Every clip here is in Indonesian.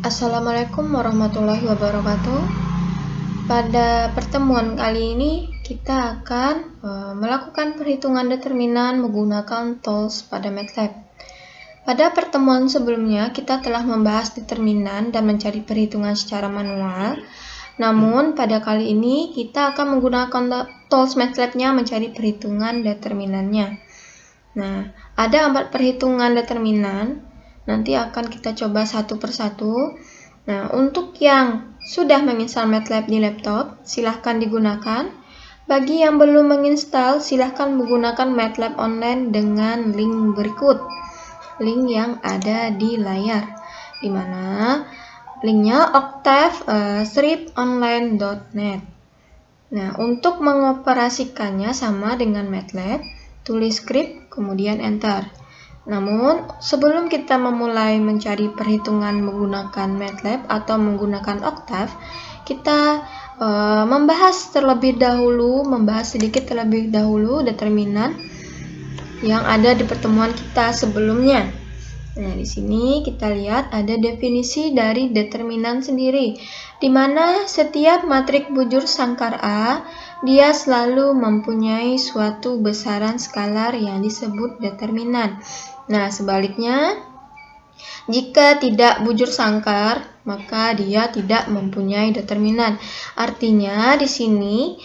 Assalamualaikum warahmatullahi wabarakatuh. Pada pertemuan kali ini kita akan melakukan perhitungan determinan menggunakan tools pada MATLAB. Pada pertemuan sebelumnya kita telah membahas determinan dan mencari perhitungan secara manual. Namun pada kali ini kita akan menggunakan tools MATLAB-nya mencari perhitungan determinannya. Nah, ada 4 perhitungan determinan. Nanti akan kita coba satu persatu. Nah, untuk yang sudah menginstal MATLAB di laptop, silahkan digunakan. Bagi yang belum menginstal, silahkan menggunakan MATLAB online dengan link berikut. Link yang ada di layar, di mana linknya octave-online.net. Nah, untuk mengoperasikannya sama dengan MATLAB, tulis script, kemudian enter. Namun, sebelum kita memulai mencari perhitungan menggunakan MATLAB atau menggunakan Octave, kita membahas sedikit terlebih dahulu determinan yang ada di pertemuan kita sebelumnya. Nah, di sini kita lihat ada definisi dari determinan sendiri, di mana setiap matrik bujur sangkar A, dia selalu mempunyai suatu besaran skalar yang disebut determinan. Nah, sebaliknya, jika tidak bujur sangkar, maka dia tidak mempunyai determinan. Artinya di sini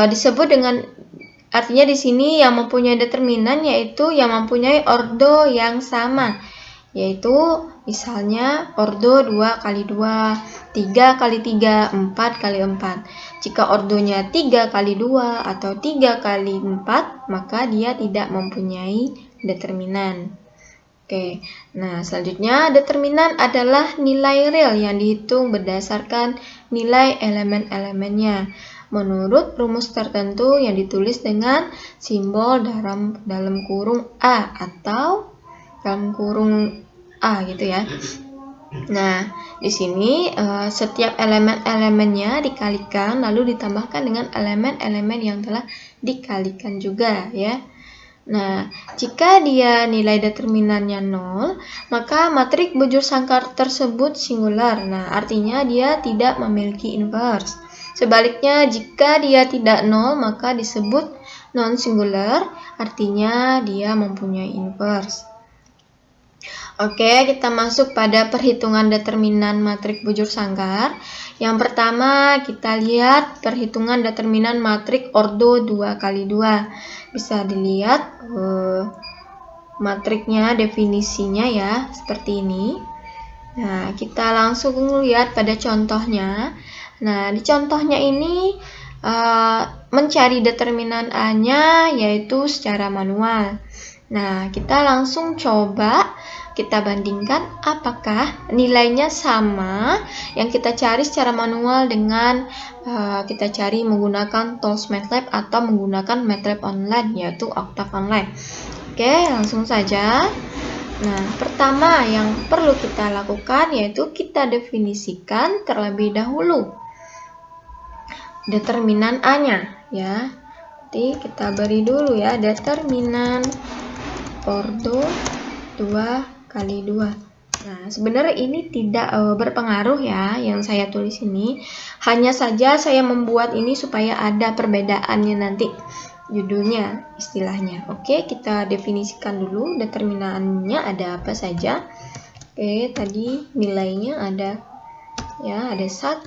di sini yang mempunyai determinan yaitu yang mempunyai ordo yang sama, yaitu misalnya ordo 2 kali 2, 3 kali 3, 4 kali 4. Jika ordonya 3 kali 2 atau 3 kali 4, maka dia tidak mempunyai determinan. Oke, nah selanjutnya determinan adalah nilai real yang dihitung berdasarkan nilai elemen-elemennya menurut rumus tertentu yang ditulis dengan simbol dalam kurung A atau dalam kurung A gitu ya. Nah, di sini setiap elemen-elemennya dikalikan lalu ditambahkan dengan elemen-elemen yang telah dikalikan juga ya. Nah, jika dia nilai determinannya 0, maka matrik bujur sangkar tersebut singular. Nah, artinya dia tidak memiliki inverse. Sebaliknya, jika dia tidak 0, maka disebut non-singular, artinya dia mempunyai inverse. Oke, kita masuk pada perhitungan determinan matrik bujur sangkar. Yang pertama, kita lihat perhitungan determinan matrik ordo 2 kali 2. Bisa dilihat matriknya, definisinya ya, seperti ini. Nah, kita langsung lihat pada contohnya. Nah, di contohnya ini mencari determinan A-nya yaitu secara manual. Nah, kita langsung coba kita bandingkan apakah nilainya sama yang kita cari secara manual dengan kita cari menggunakan tools MATLAB atau menggunakan MATLAB online yaitu Octave online. Oke, langsung saja. Nah, pertama yang perlu kita lakukan yaitu kita definisikan terlebih dahulu determinan A-nya ya. Jadi kita beri dulu ya determinan ordo 2 kali 2. Nah, sebenarnya ini tidak berpengaruh ya yang saya tulis ini. Hanya saja saya membuat ini supaya ada perbedaannya nanti judulnya, istilahnya. Oke, kita definisikan dulu determinannya ada apa saja. Oke, tadi nilainya ada ya, ada 1,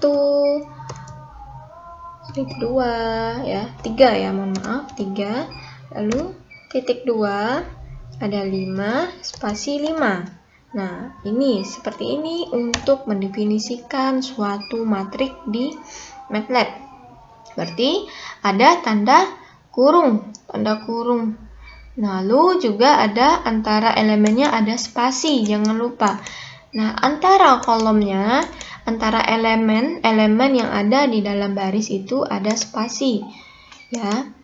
2 ya, 3 ya, mohon maaf, 3. Lalu titik 2 ada 5, spasi 5. Nah, ini seperti ini untuk mendefinisikan suatu matrik di MATLAB. Berarti ada tanda kurung. Lalu juga ada antara elemennya ada spasi, jangan lupa. Nah, antara kolomnya, antara elemen yang ada di dalam baris itu ada spasi. Ya.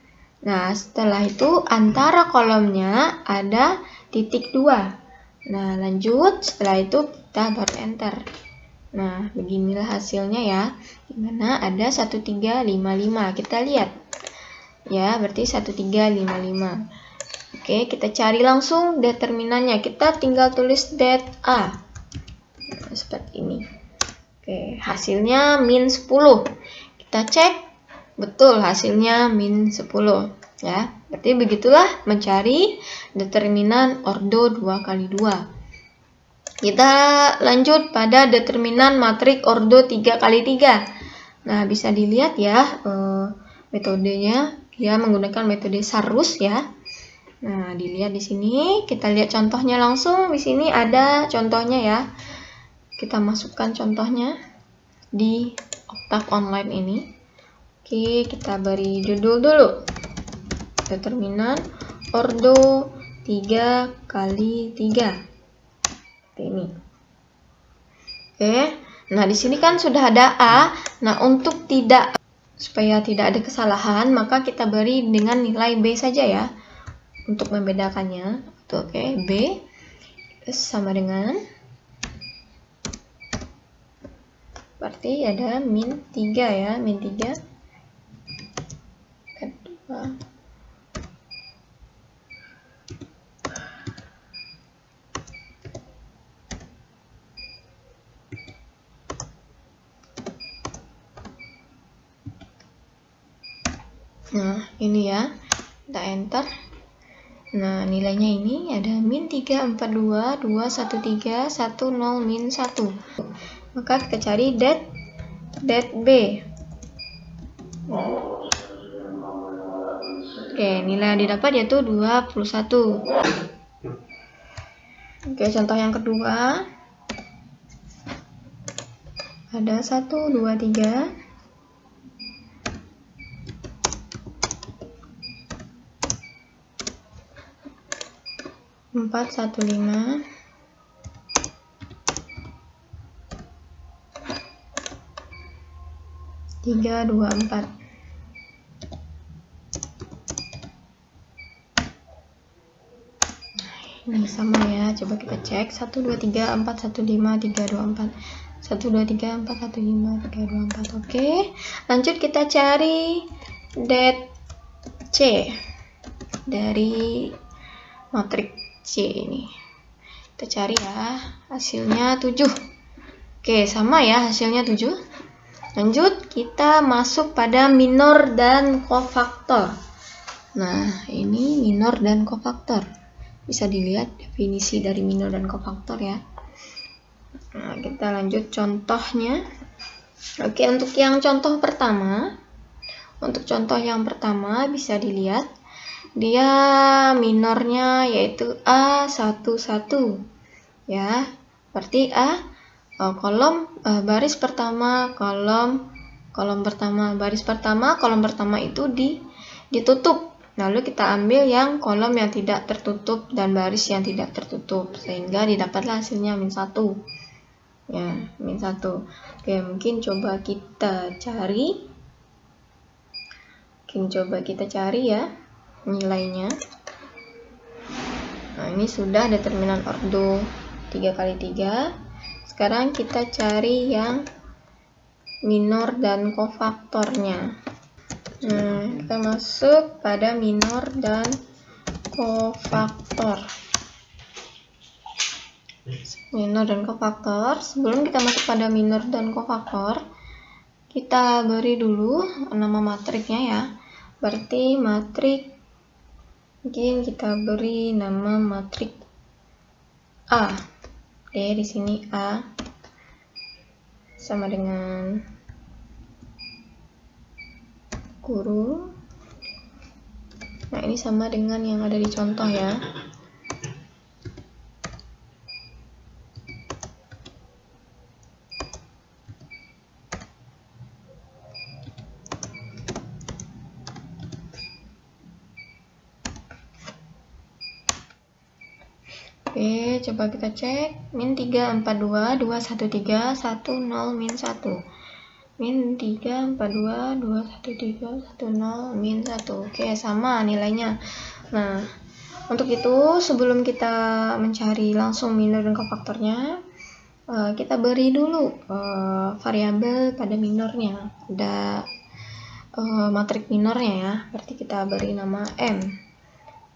Nah, setelah itu antara kolomnya ada titik 2. Nah, lanjut setelah itu kita baru enter. Nah, beginilah hasilnya ya. Dimana ada 1355. Kita lihat. Ya, berarti 1355. Oke, kita cari langsung determinannya. Kita tinggal tulis det A. Nah, seperti ini. Oke, hasilnya min 10. Kita cek, betul hasilnya min 10. Ya, berarti begitulah mencari determinan ordo 2 kali 2. Kita lanjut pada determinan matrik ordo 3 kali 3. Nah, bisa dilihat ya metodenya, dia menggunakan metode Sarus ya. Nah, dilihat di sini, kita lihat contohnya langsung. Di sini ada contohnya ya. Kita masukkan contohnya di Oktav online ini. Oke, kita beri judul dulu. Determinan ordo 3 kali 3. Seperti ini. Oke. Nah, di sini kan sudah ada A. Nah, supaya tidak ada kesalahan, maka kita beri dengan nilai B saja ya. Untuk membedakannya. Oke, B sama dengan, berarti ada min 3 ya, min 3 kedua. Nah, ini ya, kita enter. Nah, nilainya ini ada min 3, 4, 2, 2, 1, 3, 1, 0, min 1. Maka kita cari det B. Oke, nilai yang didapat yaitu 21. Oke, contoh yang kedua. Ada 1, 2, 3. 4, 1, 5. 3, 2, 4. Ini sama ya, coba kita cek. 1, 2, 3, 4, 1, 5, 3, 2, 4. 1, 2, 3, 4, 1, 5, 3, 2, 4. Oke, lanjut kita cari det C dari matrik C ini. Kita cari ya, hasilnya 7. Oke, sama ya, hasilnya 7. Lanjut, kita masuk pada minor dan kofaktor. Nah, ini minor dan kofaktor. Bisa dilihat definisi dari minor dan kofaktor ya. Nah, kita lanjut contohnya. Oke, untuk yang contoh pertama. Untuk contoh yang pertama bisa dilihat. Dia minornya yaitu A11 ya, berarti kolom baris pertama, kolom pertama, baris pertama, kolom pertama itu ditutup. Lalu kita ambil yang kolom yang tidak tertutup dan baris yang tidak tertutup, sehingga didapatlah hasilnya min 1 ya, min 1. Oke, mungkin coba kita cari ya nilainya. Nah, ini sudah determinan ordo 3 kali 3. Sekarang kita cari yang minor dan kofaktornya. Nah, kita masuk pada minor dan kofaktor. Minor dan kofaktor. Sebelum kita masuk pada minor dan kofaktor, kita beri dulu nama matriknya ya. Berarti matrik, mungkin kita beri nama matrik A. Oke, di sini A sama dengan kurung. Nah, ini sama dengan yang ada di contoh ya. Oke, coba kita cek. Min 3, 4, 2, 2, 1, 3, 1, 0, min 1. Min 3, 4, 2, 2, 1, 3, 1, 0, min 1. Oke, sama nilainya. Nah, untuk itu sebelum kita mencari langsung minor dan kofaktornya, kita beri dulu variabel pada minornya. Ada matrik minornya ya. Berarti kita beri nama M.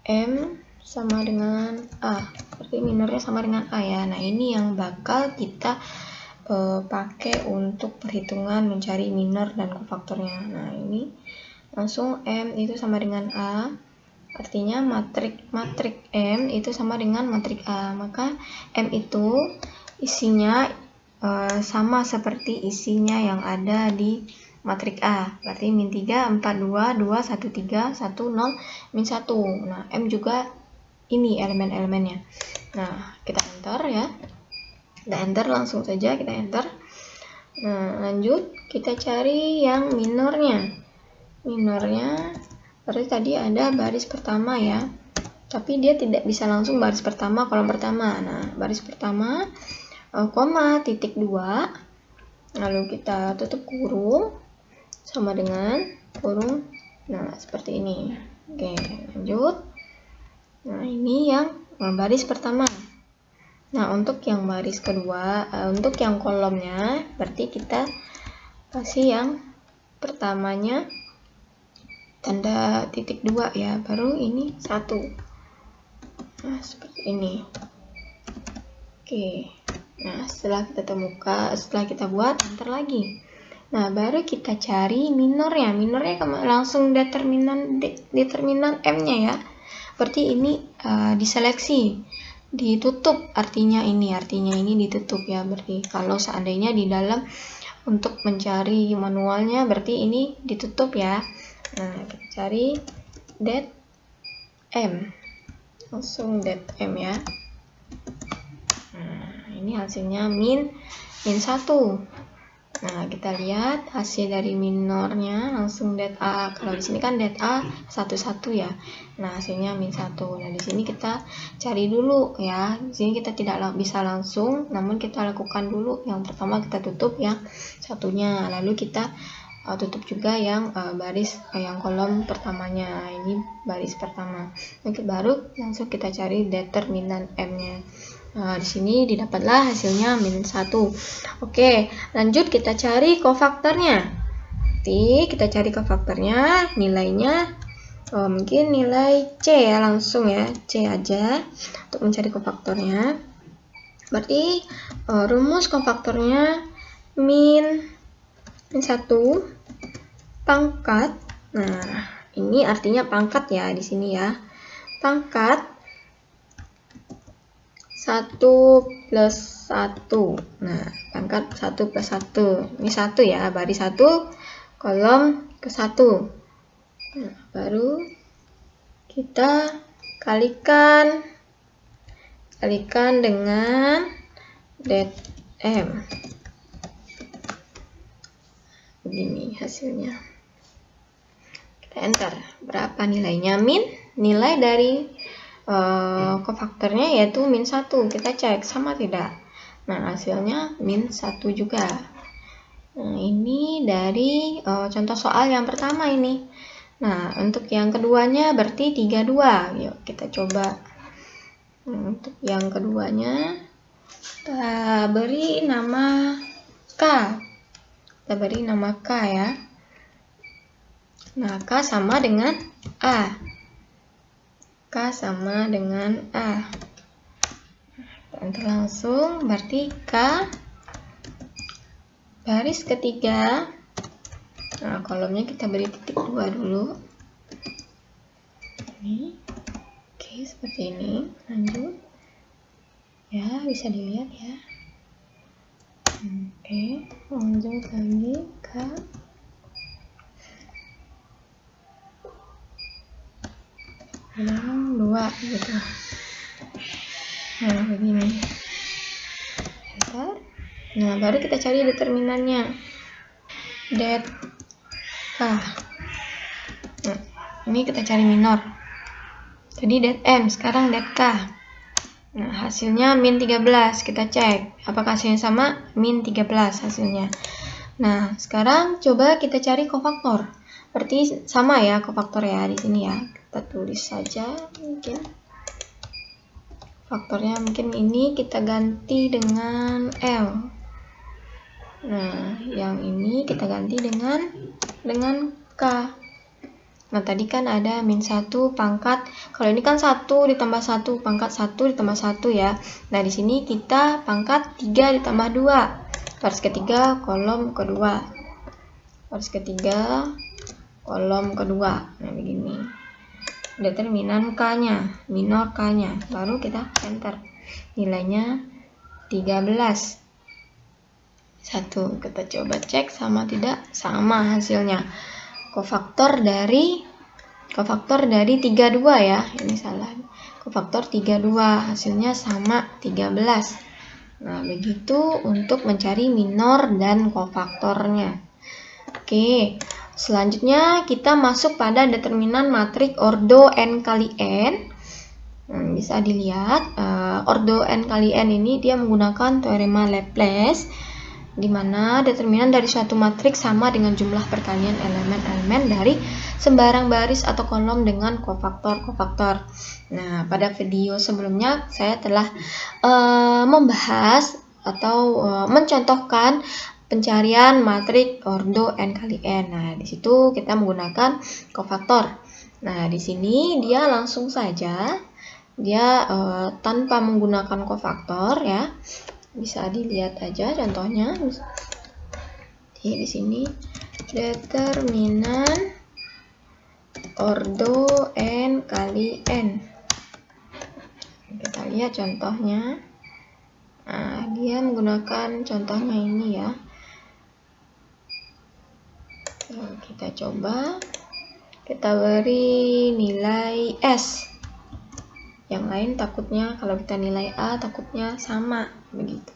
M sama dengan A. Berarti minornya sama dengan A ya. Nah, ini yang bakal kita pakai untuk perhitungan mencari minor dan kofaktornya. Nah, ini langsung M itu sama dengan A, artinya matrik M itu sama dengan matrik A, maka M itu isinya sama seperti isinya yang ada di matrik A, berarti min 3, 4, 2, 2, 1, 3, 1, 0, min 1. Nah, M juga ini elemen-elemennya. Nah, kita enter ya. Kita enter, langsung saja kita enter. Nah, lanjut kita cari yang minornya. Minornya berarti tadi ada baris pertama ya, tapi dia tidak bisa langsung baris pertama kolom pertama. Nah, baris pertama koma titik 2, lalu kita tutup kurung sama dengan kurung. Nah, seperti ini. Oke, lanjut. Nah, ini yang baris pertama. Nah, untuk yang baris kedua, untuk yang kolomnya, berarti kita kasih yang pertamanya tanda titik 2 ya, baru ini 1. Nah, seperti ini. Oke. Nah, setelah kita buat, enter lagi. Nah, baru kita cari minornya. Minornya langsung determinan M-nya ya. Berarti ini diseleksi, ditutup, artinya ini ditutup ya. Berarti kalau seandainya di dalam untuk mencari manualnya, berarti ini ditutup ya. Nah, kita cari det M, langsung det M ya. Nah, ini hasilnya min 1. Nah, kita lihat hasil dari minornya, langsung det A. Kalau di sini kan det A 11 ya. Nah, hasilnya min 1. Nah, di sini kita cari dulu ya. Di sini kita tidak bisa langsung, namun kita lakukan dulu. Yang pertama kita tutup yang satunya, lalu kita tutup juga yang baris yang kolom pertamanya. Ini baris pertama. Oke, baru langsung kita cari determinan M-nya. Nah, di sini didapatlah hasilnya min 1. Oke, lanjut kita cari kofaktornya. Nanti kita cari kofaktornya, nilainya mungkin nilai C ya, langsung ya, C aja untuk mencari kofaktornya. Berarti rumus kofaktornya min 1 pangkat. Nah, ini artinya pangkat ya di sini ya. Pangkat 1 plus 1. Nah, pangkat 1 plus 1. Ini 1 ya, baris 1, kolom ke 1. Nah, baru kita kalikan dengan det M. Begini hasilnya. Kita enter. Berapa nilainya? Min. Nilai dari kofaktornya yaitu min 1. Kita cek sama tidak. Nah, hasilnya min 1 juga. Nah, ini dari contoh soal yang pertama ini. Nah, untuk yang keduanya berarti 32. Yuk kita coba. Untuk yang keduanya kita beri nama K. Kita beri nama K ya. Nah, K sama dengan A. K sama dengan A. Enter langsung, berarti K baris ketiga. Nah, kolomnya kita beri titik 2 dulu. Ini. Oke, seperti ini. Lanjut. Ya, bisa dilihat ya. Oke, lanjut lagi K. Yang 2 gitu. Nah, begini. Enter. Nah, baru kita cari determinannya. Det K. Nah, ini kita cari minor. Tadi det M, sekarang det K. Nah, hasilnya min 13. Kita cek apakah hasilnya sama. Min 13 hasilnya. Nah, sekarang coba kita cari kofaktor. Berarti sama ya kofaktor ya di sini ya. Kita tulis saja mungkin faktornya, mungkin ini kita ganti dengan L. Nah, yang ini kita ganti dengan K. Nah, tadi kan ada min 1 pangkat. Kalau ini kan 1 ditambah 1, pangkat 1 ditambah 1 ya. Nah, di sini kita pangkat 3 ditambah 2. baris ketiga kolom kedua, baris ketiga kolom kedua. Nah begini determinan K-nya, minor K-nya, baru kita enter. Nilainya 13. Kita coba cek sama tidak. Sama hasilnya. Kofaktor dari 32 ya, ini salah. Kofaktor 32 hasilnya sama 13. Nah begitu untuk mencari minor dan kofaktornya. Oke, selanjutnya kita masuk pada determinan matrik ordo n kali n. Bisa dilihat ordo n kali n ini dia menggunakan teorema Laplace, di mana determinan dari suatu matriks sama dengan jumlah perkalian elemen-elemen dari sembarang baris atau kolom dengan kofaktor-kofaktor. Nah, pada video sebelumnya saya telah membahas atau mencontohkan pencarian matrik ordo n kali n. Nah, di situ kita menggunakan kofaktor. Nah, di sini dia langsung saja tanpa menggunakan kofaktor ya. Bisa dilihat aja contohnya. Di sini determinan ordo n kali n. Kita lihat contohnya. Nah, dia menggunakan contohnya ini ya. Kita coba, kita beri nilai S. Yang lain takutnya kalau kita nilai A takutnya sama begitu.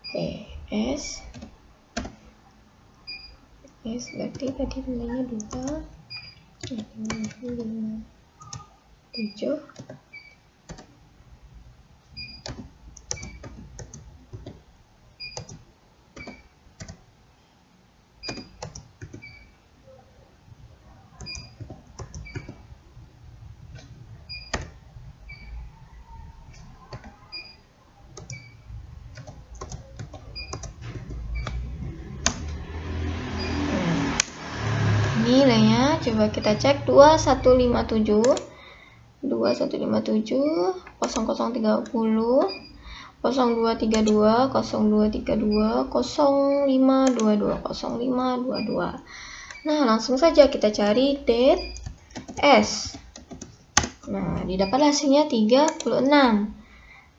Oke, S berarti tadi nilainya 2, 5, 7. Nilainya coba kita cek 2157, 0030, 0232, 0522, 0522. Nah, langsung saja kita cari det S. Nah, didapat hasilnya 36.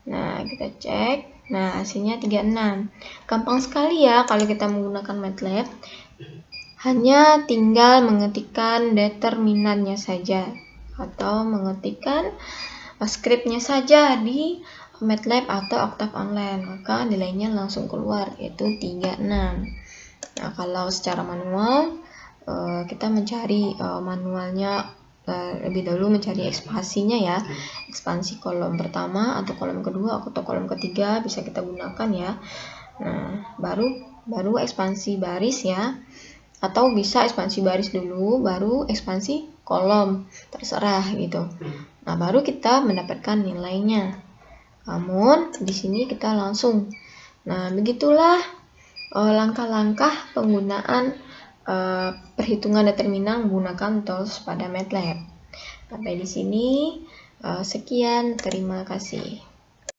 Nah, kita cek. Nah, hasilnya 36. Gampang sekali ya kalau kita menggunakan MATLAB. Hanya tinggal mengetikkan determinannya saja atau mengetikkan skripnya saja di MATLAB atau Octave Online, maka nilainya langsung keluar, yaitu 36. Nah, kalau secara manual kita mencari manualnya lebih dahulu mencari ekspansinya ya, ekspansi kolom pertama atau kolom kedua atau kolom ketiga bisa kita gunakan ya. Nah, baru ekspansi baris ya, atau bisa ekspansi baris dulu baru ekspansi kolom, terserah gitu. Nah, baru kita mendapatkan nilainya. Namun di sini kita langsung. Nah, begitulah langkah-langkah penggunaan perhitungan determinan menggunakan tools pada MATLAB. Sampai di sini sekian, terima kasih.